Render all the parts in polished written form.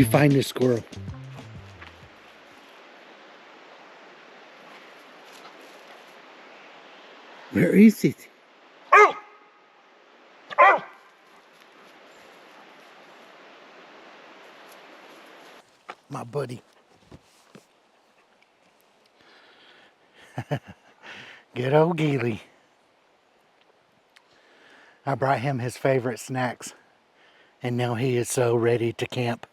you find this squirrel. Where is it? My buddy. Good old Geely. I brought him his favorite snacks, and now he is so ready to camp.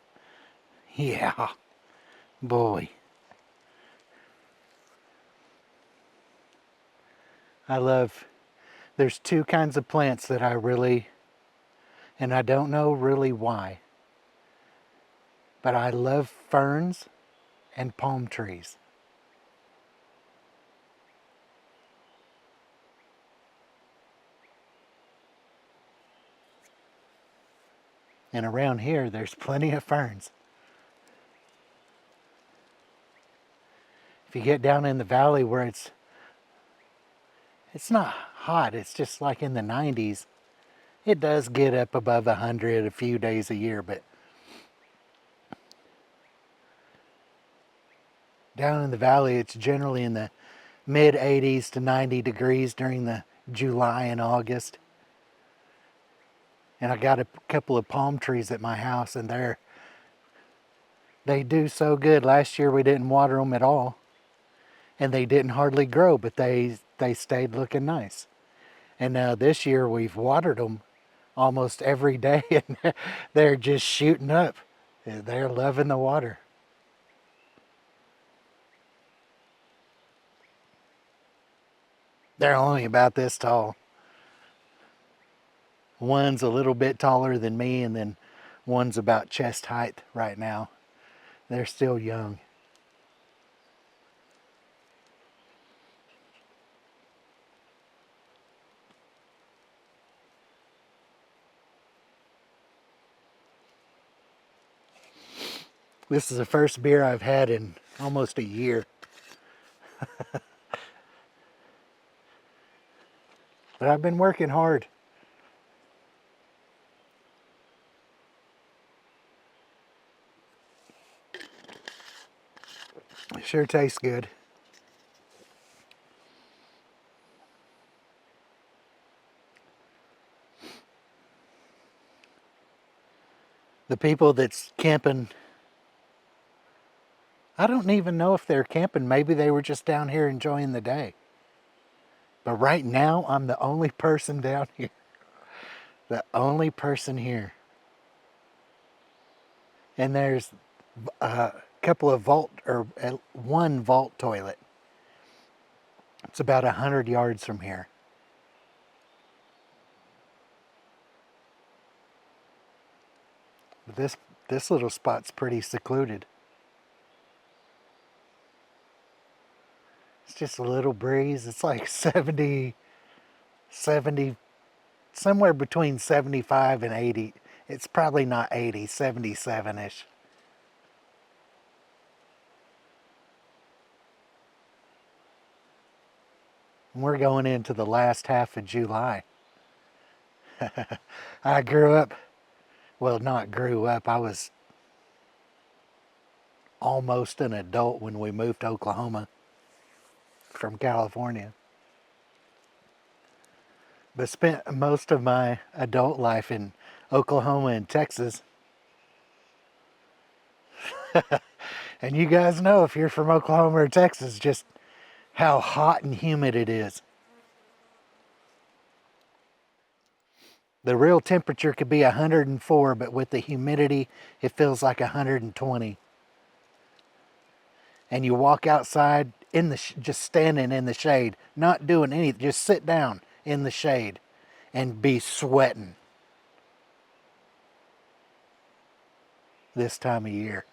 Yeah, boy. There's two kinds of plants that I really, and I don't know really why, but I love ferns and palm trees. And around here, there's plenty of ferns. If you get down in the valley where it's not hot, it's just like in the 90s. It does get up above 100 a few days a year, but down in the valley, it's generally in the mid 80s to 90 degrees during the July and August. And I got a couple of palm trees at my house, and they do so good. Last year we didn't water them at all, and they didn't hardly grow, but they stayed looking nice. And now this year we've watered them almost every day, and they're just shooting up. They're loving the water. They're only about this tall. One's a little bit taller than me, and then one's about chest height right now. They're still young. This is the first beer I've had in almost a year. But I've been working hard. It sure tastes good. The people that's camping, I don't even know if they're camping. Maybe they were just down here enjoying the day. But right now, I'm the only person down here. The only person here. And there's a couple of one vault toilet. It's about 100 yards from here. But this little spot's pretty secluded. It's just a little breeze. It's like 70, somewhere between 75 and 80. It's probably not 80, 77-ish. We're going into the last half of July. I grew up, well, not grew up, I was almost an adult when we moved to Oklahoma from California. But spent most of my adult life in Oklahoma and Texas. And you guys know, if you're from Oklahoma or Texas, just how hot and humid it is. The real temperature could be 104, but with the humidity, it feels like 120. And you walk outside just standing in the shade, not doing anything, just sit down in the shade and be sweating this time of year.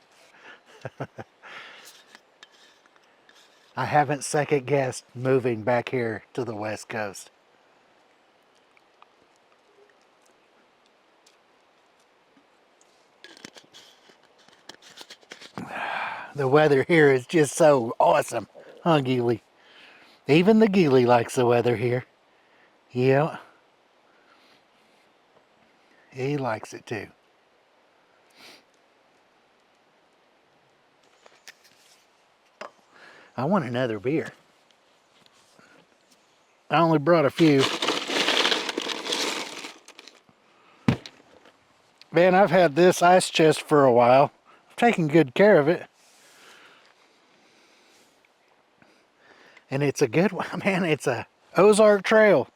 I haven't second guessed moving back here to the West Coast. The weather here is just so awesome, huh, Geely? Even the Geely likes the weather here. Yeah, he likes it too. I want another beer. I only brought a few. Man, I've had this ice chest for a while. I've taken good care of it. And it's a good one, man. It's a Ozark Trail.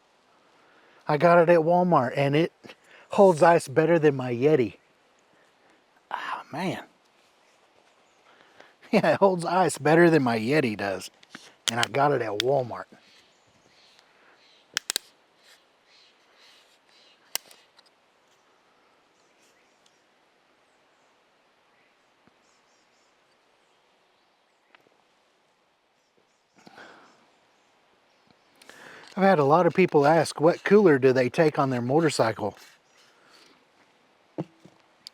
I got it at Walmart, and it holds ice better than my Yeti. Oh, man. Yeah, it holds ice better than my Yeti does. And I got it at Walmart. I've had a lot of people ask, what cooler do they take on their motorcycle?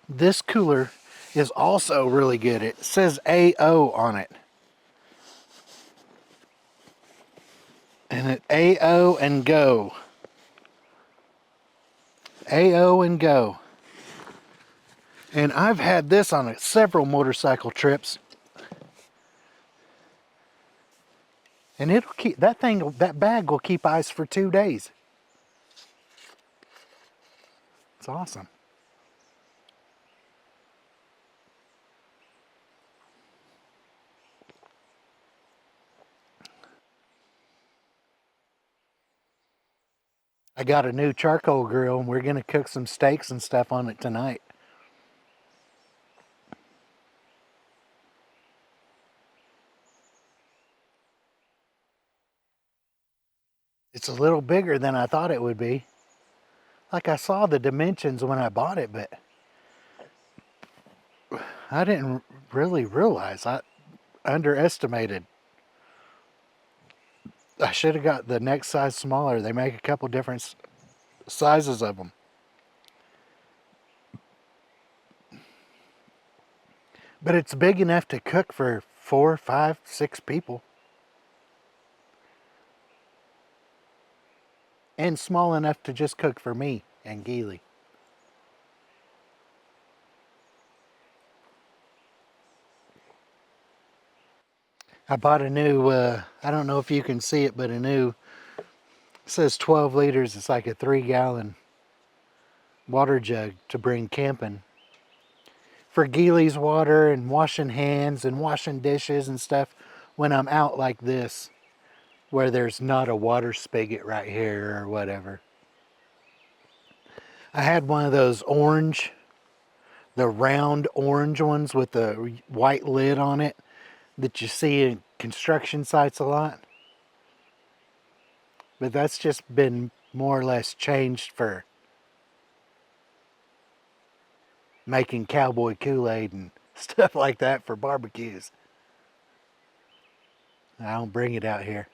This cooler is also really good. It says AO on it. And it AO and go. AO and go. And I've had this on several motorcycle trips. And it'll keep, that bag will keep ice for 2 days. It's awesome. I got a new charcoal grill and we're gonna cook some steaks and stuff on it tonight. It's a little bigger than I thought it would be. Like, I saw the dimensions when I bought it, but I didn't really realize. I underestimated. I should have got the next size smaller. They make a couple different sizes of them. But it's big enough to cook for 4, 5, 6 people. And small enough to just cook for me and Geely. I bought a new, I don't know if you can see it, but a new, it says 12 liters. It's like a 3-gallon water jug to bring camping. For Geely's water and washing hands and washing dishes and stuff when I'm out like this, where there's not a water spigot right here or whatever. I had one of those orange, the round orange ones with the white lid on it that you see in construction sites a lot. But that's just been more or less changed for making cowboy Kool-Aid and stuff like that for barbecues. I don't bring it out here.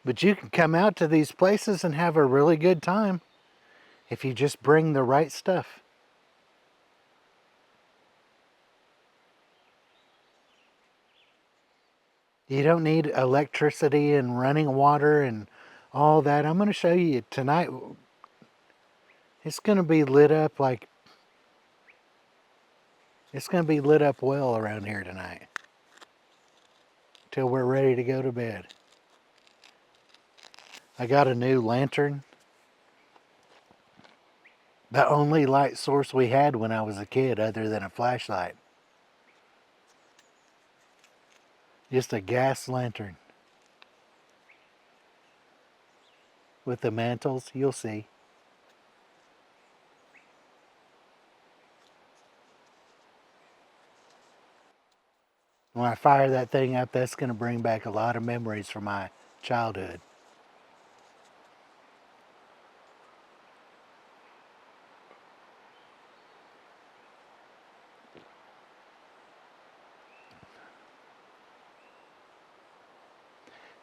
But you can come out to these places and have a really good time if you just bring the right stuff. You don't need electricity and running water and all that. I'm going to show you tonight. It's going to be lit up like, it's going to be lit up well around here tonight till we're ready to go to bed. I got a new lantern. The only light source we had when I was a kid other than a flashlight. Just a gas lantern. With the mantles, you'll see. When I fire that thing up, that's going to bring back a lot of memories from my childhood.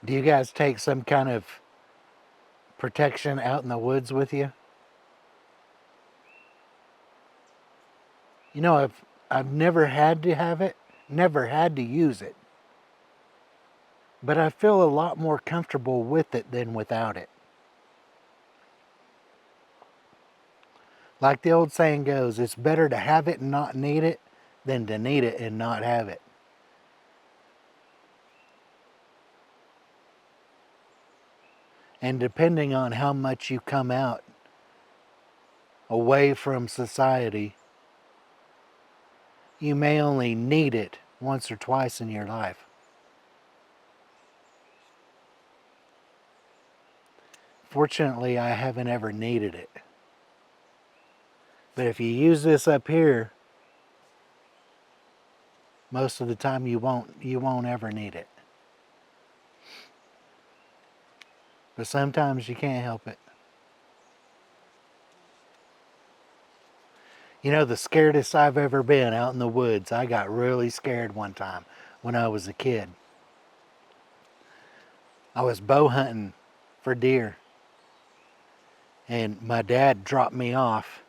Do you guys take some kind of protection out in the woods with you? You know, I've never had to have it, never had to use it. But I feel a lot more comfortable with it than without it. Like the old saying goes, it's better to have it and not need it than to need it and not have it. And depending on how much you come out away from society, you may only need it once or twice in your life. Fortunately, I haven't ever needed it. But if you use this up here, most of the time you won't ever need it. But sometimes you can't help it. You know, the scaredest I've ever been out in the woods, I got really scared one time when I was a kid. I was bow hunting for deer, and my dad dropped me off,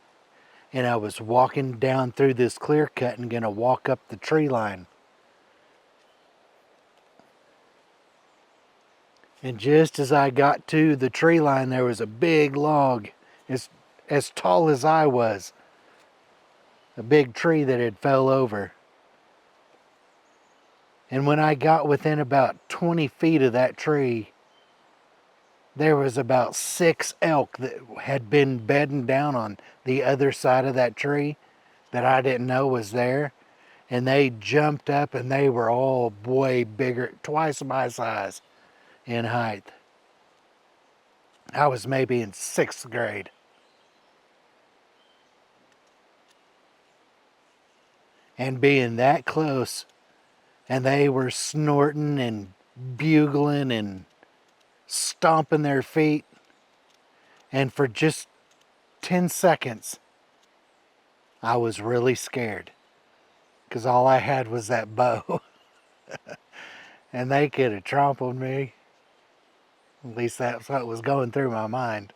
and I was walking down through this clear cut and gonna walk up the tree line. And just as I got to the tree line, there was a big log, as tall as I was, a big tree that had fell over. And when I got within about 20 feet of that tree, there was about 6 elk that had been bedding down on the other side of that tree that I didn't know was there. And they jumped up, and they were all way bigger, twice my size in height. I was maybe in 6th grade. And being that close, and they were snorting and bugling and stomping their feet. And for just 10 seconds, I was really scared because all I had was that bow. And they could have trampled me. At least that's what was going through my mind.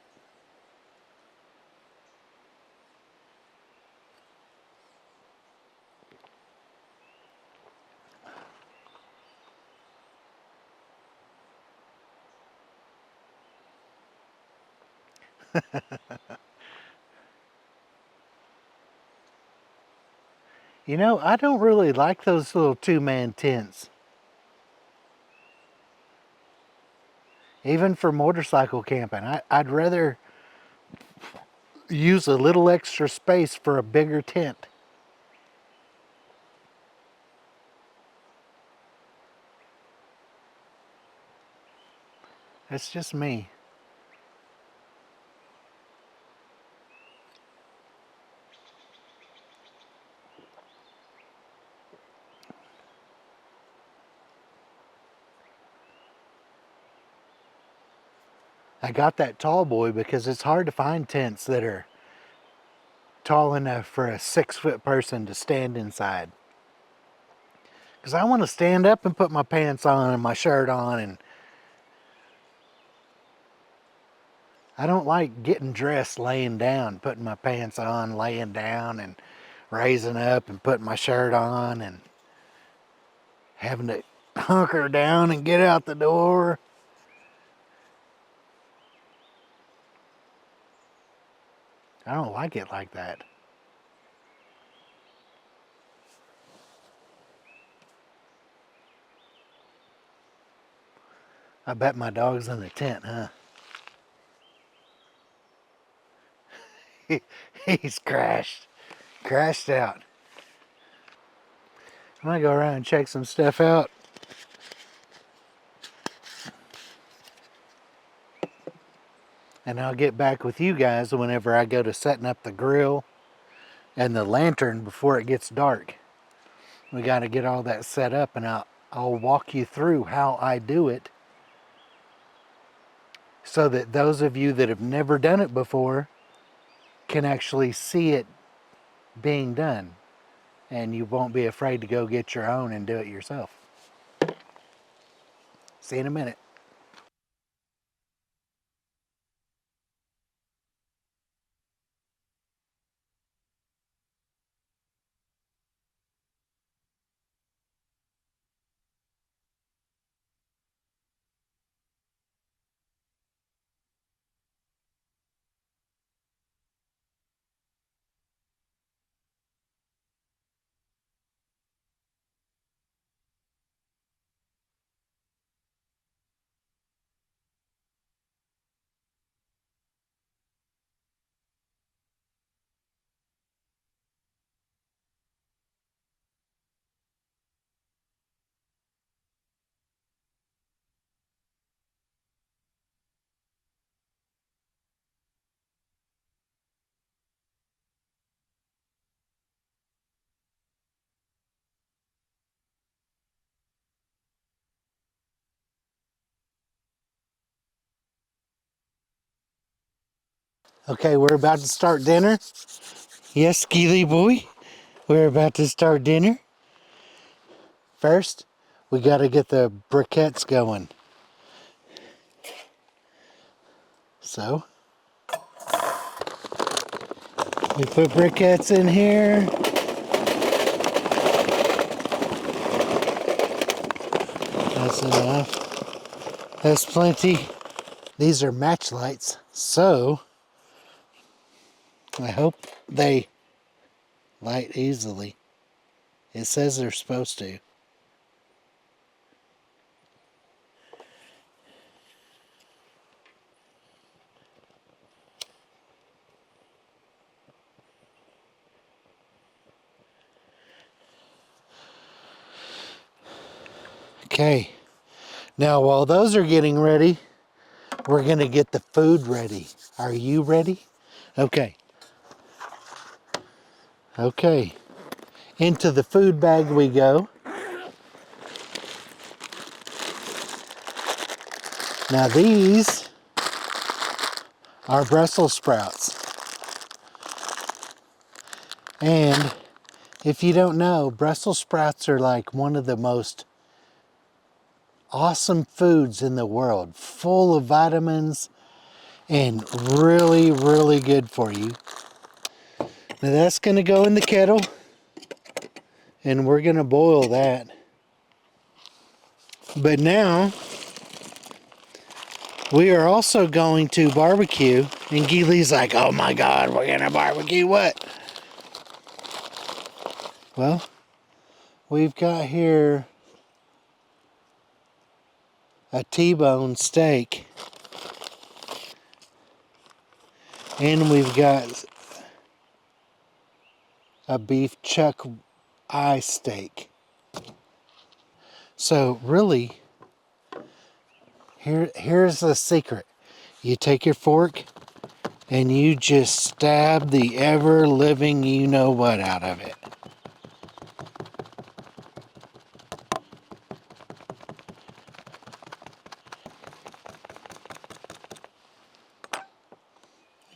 You know, I don't really like those little 2-man tents. Even for motorcycle camping, I'd rather use a little extra space for a bigger tent. That's just me. I got that tall boy because it's hard to find tents that are tall enough for a 6-foot person to stand inside. Because I want to stand up and put my pants on and my shirt on, and I don't like getting dressed laying down, putting my pants on, laying down, and raising up and putting my shirt on and having to hunker down and get out the door. I don't like it like that. I bet my dog's in the tent, huh? He's crashed out. I'm gonna go around and check some stuff out. And I'll get back with you guys whenever I go to setting up the grill and the lantern before it gets dark. We got to get all that set up, and I'll walk you through how I do it so that those of you that have never done it before can actually see it being done, and you won't be afraid to go get your own and do it yourself. See you in a minute. Okay, we're about to start dinner. Yes, Skeely boy, we're about to start dinner. First, we gotta get the briquettes going. So, we put briquettes in here. That's enough. That's plenty. These are match lights, so I hope they light easily. It says they're supposed to. Okay, now while those are getting ready, we're gonna get the food ready. Are you ready? Okay. Okay. Into the food bag we go. Now these are Brussels sprouts. And if you don't know, Brussels sprouts are like one of the most awesome foods in the world, full of vitamins and really, really good for you. Now that's gonna go in the kettle and we're gonna boil that. But now we are also going to barbecue, and Geely's like, oh my God, we're gonna barbecue what? Well, we've got here a T-bone steak, and we've got a beef chuck eye steak. So really, here's the secret. You take your fork and you just stab the ever-living you-know-what out of it.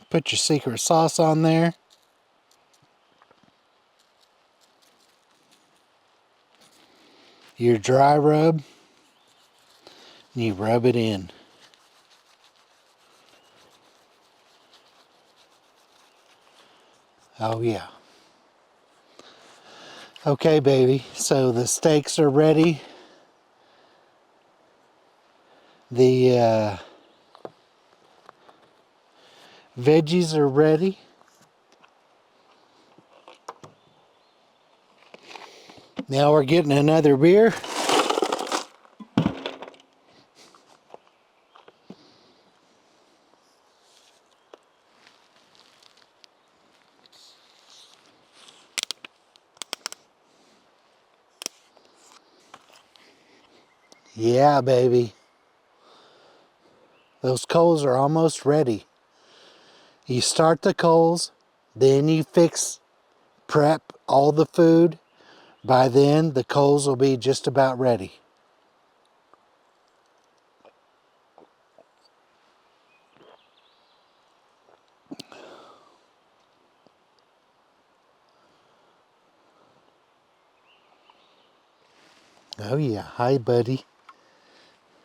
Put your secret sauce on there. Your dry rub. And you rub it in. Oh yeah. Okay, baby. So the steaks are ready. The veggies are ready. Now we're getting another beer. Yeah, baby. Those coals are almost ready. You start the coals, then you prep all the food. By then, the coals will be just about ready. Oh yeah, hi buddy.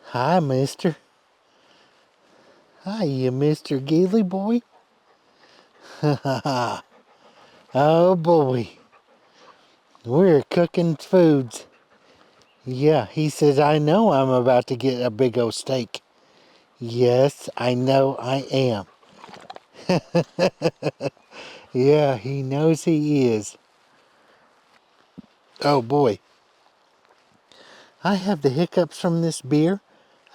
Hi mister. Hi you Mr. Geely boy. Oh boy. We're cooking foods. Yeah, he says, I know I'm about to get a big old steak. Yes, I know I am. Yeah, he knows he is. Oh boy. I have the hiccups from this beer.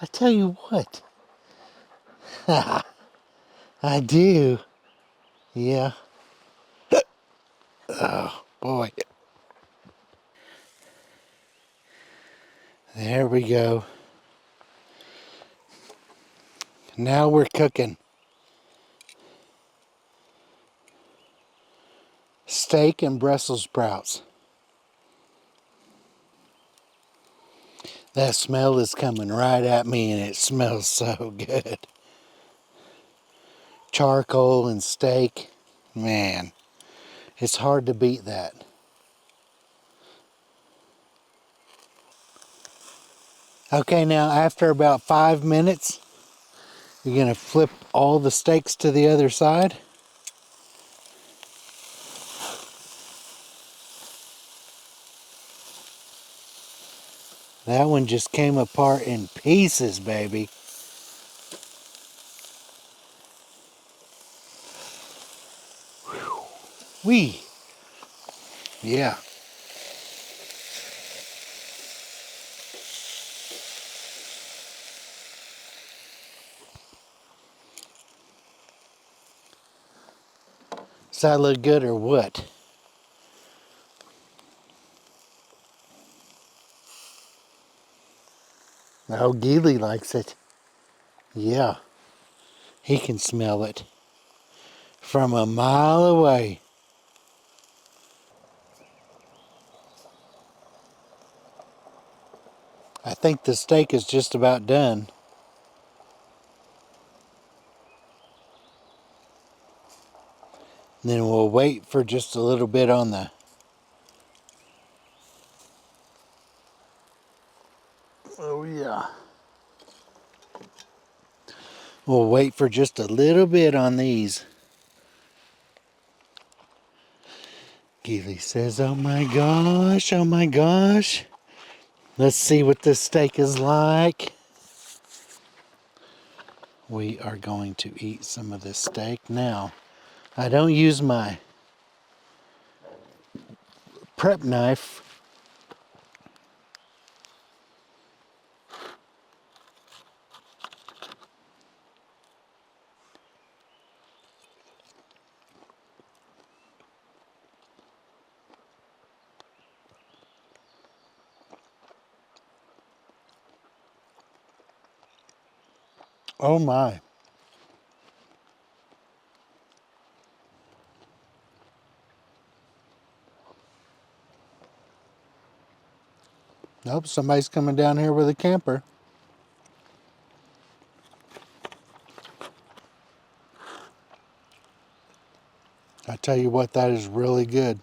I tell you what. I do. Yeah. Oh boy. There we go. Now we're cooking. Steak and Brussels sprouts. That smell is coming right at me and it smells so good. charcoal and steak. Man, it's hard to beat that. Okay, now after about 5 minutes, you're going to flip all the steaks to the other side. That one just came apart in pieces, baby. Whee! Yeah. Does that look good or what? Oh, Geely likes it. Yeah, he can smell it from a mile away. I think the steak is just about done. And then we'll wait for just a little bit on the... Oh yeah. We'll wait for just a little bit on these. Geely says, oh my gosh, oh my gosh. Let's see what this steak is like. We are going to eat some of this steak now. I don't use my prep knife. Oh my. Nope, somebody's coming down here with a camper. I tell you what, that is really good.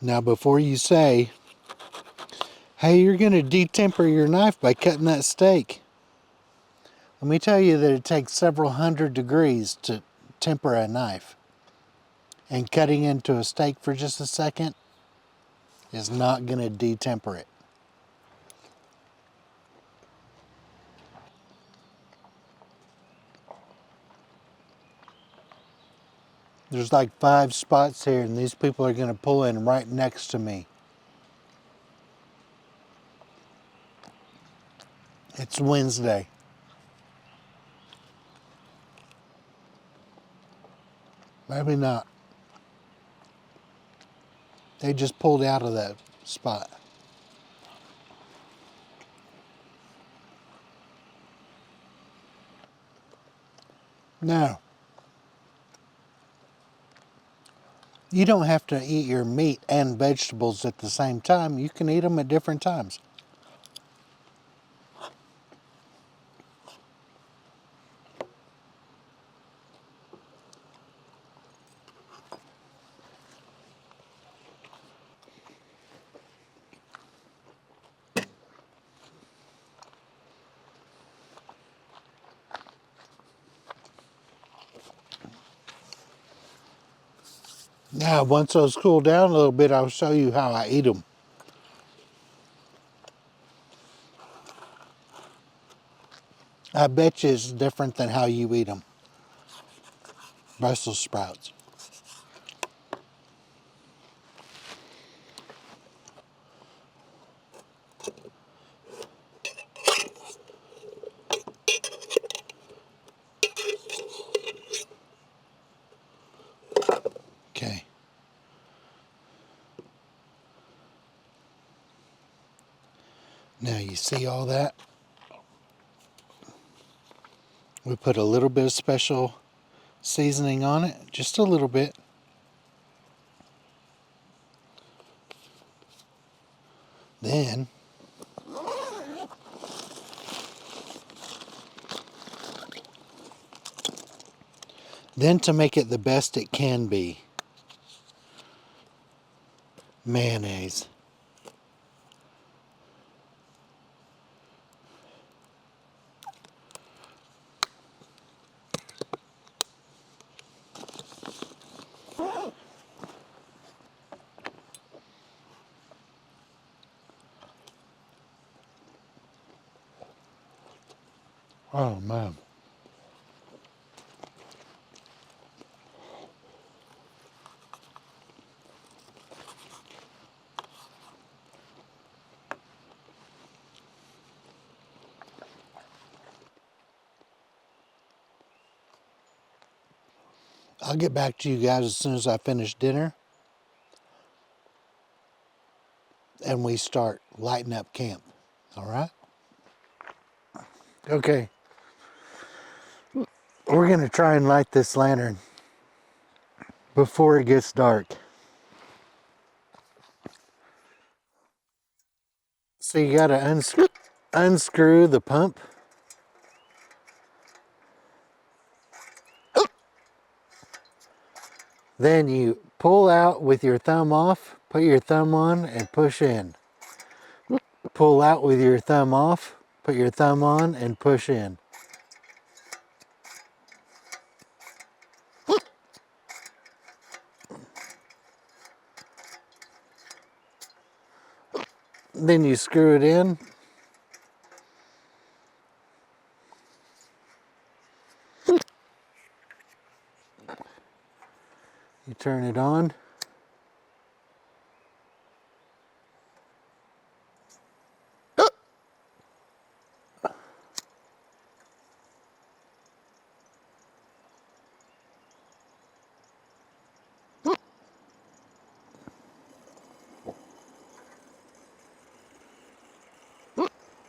Now before you say, hey, you're going to detemper your knife by cutting that steak. Let me tell you that it takes several hundred degrees to temper a knife. And cutting into a steak for just a second is not going to detemper it. There's like 5 spots here and these people are going to pull in right next to me. It's Wednesday. Maybe not. They just pulled out of that spot. No. You don't have to eat your meat and vegetables at the same time. You can eat them at different times. Now, once those cool down a little bit, I'll show you how I eat them. I bet you it's different than how you eat them. Brussels sprouts. Okay. Now you see all that? We put a little bit of special seasoning on it, just a little bit. Then Then, to make it the best it can be, mayonnaise. Oh man. I'll get back to you guys as soon as I finish dinner and we start lighting up camp. All right? Okay. We're going to try and light this lantern before it gets dark. So you got to unscrew the pump. Then you pull out with your thumb off, put your thumb on, and push in. Pull out with your thumb off, put your thumb on, and push in. Then you screw it in. You turn it on.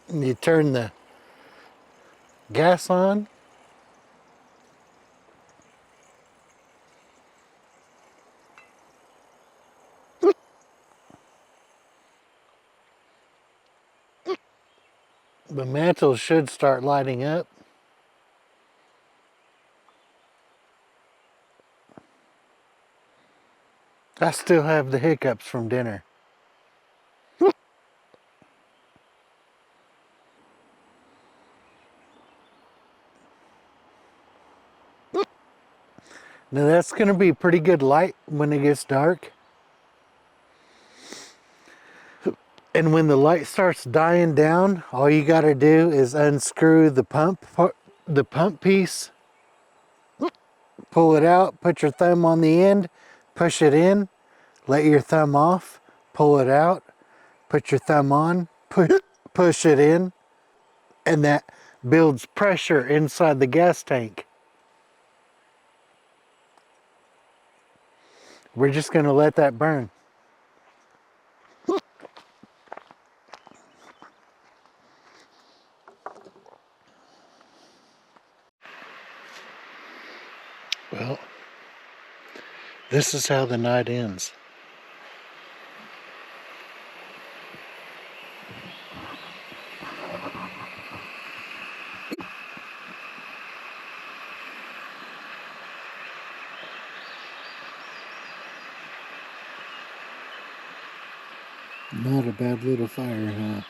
And you turn the gas on. The mantle should start lighting up. I still have the hiccups from dinner. Now that's going to be pretty good light when it gets dark. And when the light starts dying down, all you got to do is unscrew the pump piece, pull it out, put your thumb on the end, push it in, let your thumb off, pull it out, put your thumb on, push it in, and that builds pressure inside the gas tank. We're just going to let that burn. Well, this is how the night ends. Not a bad little fire, huh?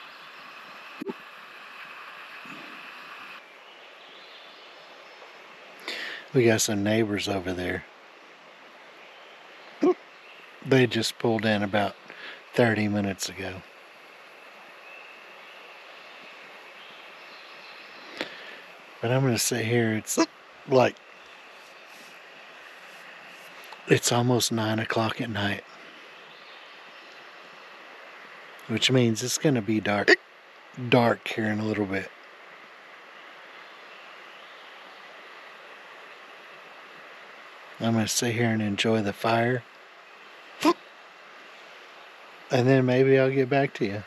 We got some neighbors over there. They just pulled in about 30 minutes ago. But I'm going to sit here. It's like, it's almost 9 o'clock at night. Which means it's going to be dark here in a little bit. I'm going to sit here and enjoy the fire. And then maybe I'll get back to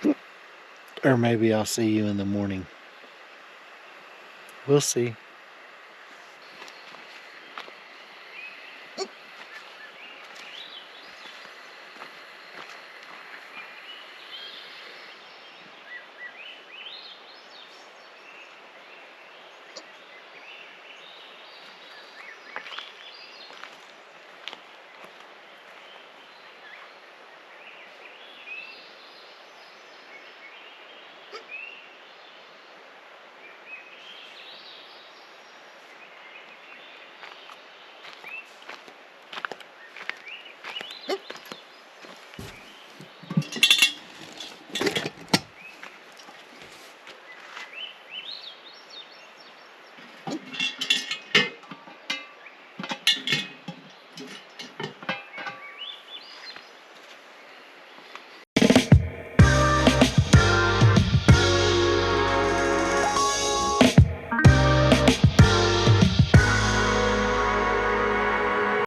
you. Or maybe I'll see you in the morning. We'll see.